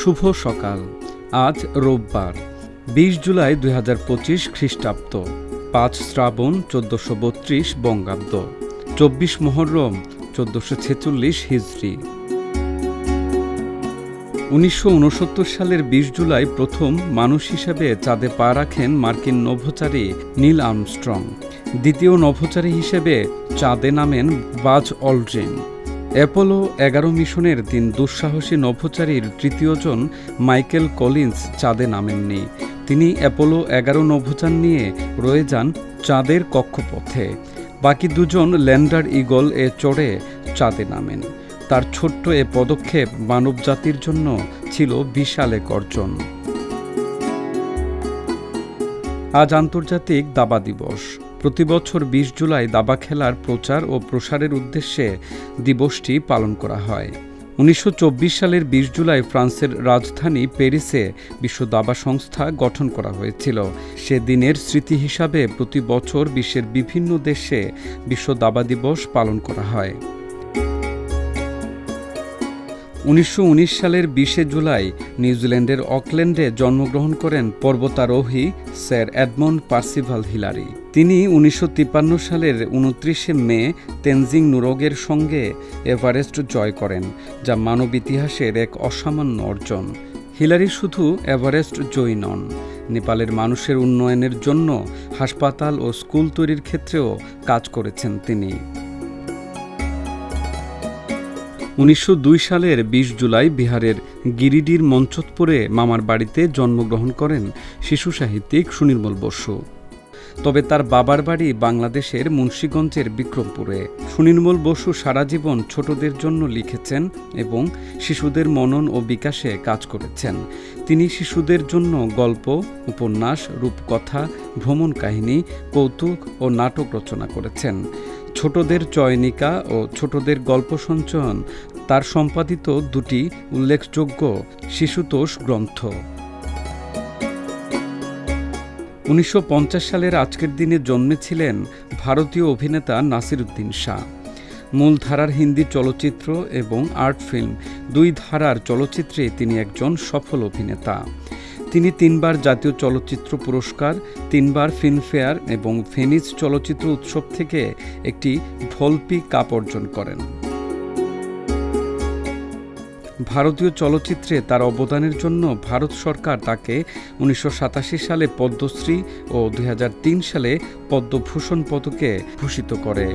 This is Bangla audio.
শুভ সকাল। আজ রোববার ২০ জুলাই ২০২৫ খ্রিস্টাব্দ, ৫ শ্রাবণ ১৪৩২ বঙ্গাব্দ, ২৪ মহররম ১৪৪৬ হিজরি। ১৯৬৯ সালের ২০ জুলাই প্রথম মানুষ হিসেবে চাঁদে পা রাখেন মার্কিন নভোচারী নীল আর্মস্ট্রং। দ্বিতীয় নভোচারী হিসেবে চাঁদে নামেন বাজ অলড্রিন। অ্যাপোলো ১১ মিশনের ৩ দুঃসাহসী নভোচারীর তৃতীয়জন মাইকেল কলিন্স চাঁদে নামেননি। তিনি অ্যাপোলো ১১ নভোযান নিয়ে রয়ে যান চাঁদের কক্ষপথে। বাকি দুজন ল্যান্ডার ঈগল এ চড়ে চাঁদে নামেন। তার ছোট্ট এ পদক্ষেপ মানবজাতির জন্য ছিল বিশাল এক অর্জন। আজ আন্তর্জাতিক দাবা দিবস। প্রতি বছর ২০ জুলাই দাবা খেলার প্রচার ও প্রসারের উদ্দেশ্যে দিবসটি পালন করা হয়। ১৯২৪ সালের ২০ জুলাই ফ্রান্সের রাজধানী প্যারিসে বিশ্ব দাবা সংস্থা গঠন করা হয়েছিল। সে দিনের স্মৃতি হিসাবে প্রতি বছর বিশ্বের বিভিন্ন দেশে বিশ্ব দাবা দিবস পালন করা হয়। ১৯১৯ সালের ২০ জুলাই নিউজিল্যান্ডের অকল্যান্ডে জন্মগ্রহণ করেন পর্বতারোহী স্যার এডমন্ড পার্সিভাল হিলারি। তিনি ১৯৫৩ সালের ২৯ মে তেনজিং নোরগের সঙ্গে এভারেস্ট জয় করেন, যা মানব ইতিহাসের এক অসামান্য অর্জন। হিলারি শুধু এভারেস্ট জয়ী নন, নেপালের মানুষের উন্নয়নের জন্য হাসপাতাল ও স্কুল তৈরির ক্ষেত্রেও কাজ করেছেন তিনি। ১৯০২ সালের ২০ জুলাই বিহারের গিরিডির মঞ্চতপুরে মামার বাড়িতে জন্মগ্রহণ করেন শিশু সাহিত্যিক সুনির্মল বসু। তবে তার বাবার বাড়ি বাংলাদেশের মুন্সিগঞ্জের বিক্রমপুরে। সুনির্মল বসু সারা জীবন ছোটদের জন্য লিখেছেন এবং শিশুদের মনন ও বিকাশে কাজ করেছেন। তিনি শিশুদের জন্য গল্প, উপন্যাস, রূপকথা, ভ্রমণ কাহিনী, কৌতুক ও নাটক রচনা করেছেন। ছোটদের চয়নিকা ও ছোটদের গল্প সঞ্চয়ন তার সম্পাদিত দুটি উল্লেখযোগ্য শিশুতোষ গ্রন্থ। ১৯৫০ সালের আজকের দিনে জন্মেছিলেন ভারতীয় অভিনেতা নাসিরুদ্দিন শাহ। মূলধারার হিন্দি চলচ্চিত্র এবং আর্ট ফিল্ম দুই ধারার চলচ্চিত্রে তিনি একজন সফল অভিনেতা। তিনি ৩ বার জাতীয় চলচ্চিত্র পুরস্কার, ৩ বার ফিল্মফেয়ার এবং ভেনিস চলচ্চিত্র উৎসব থেকে একটি ভল্পি কাপ অর্জন করেন। ভারতীয় চলচ্চিত্রে তার অবদানের জন্য ভারত সরকার তাকে ১৯৮৭ সালে পদ্মশ্রী ও ২০০৩ সালে পদ্মভূষণ পদকে ভূষিত করে।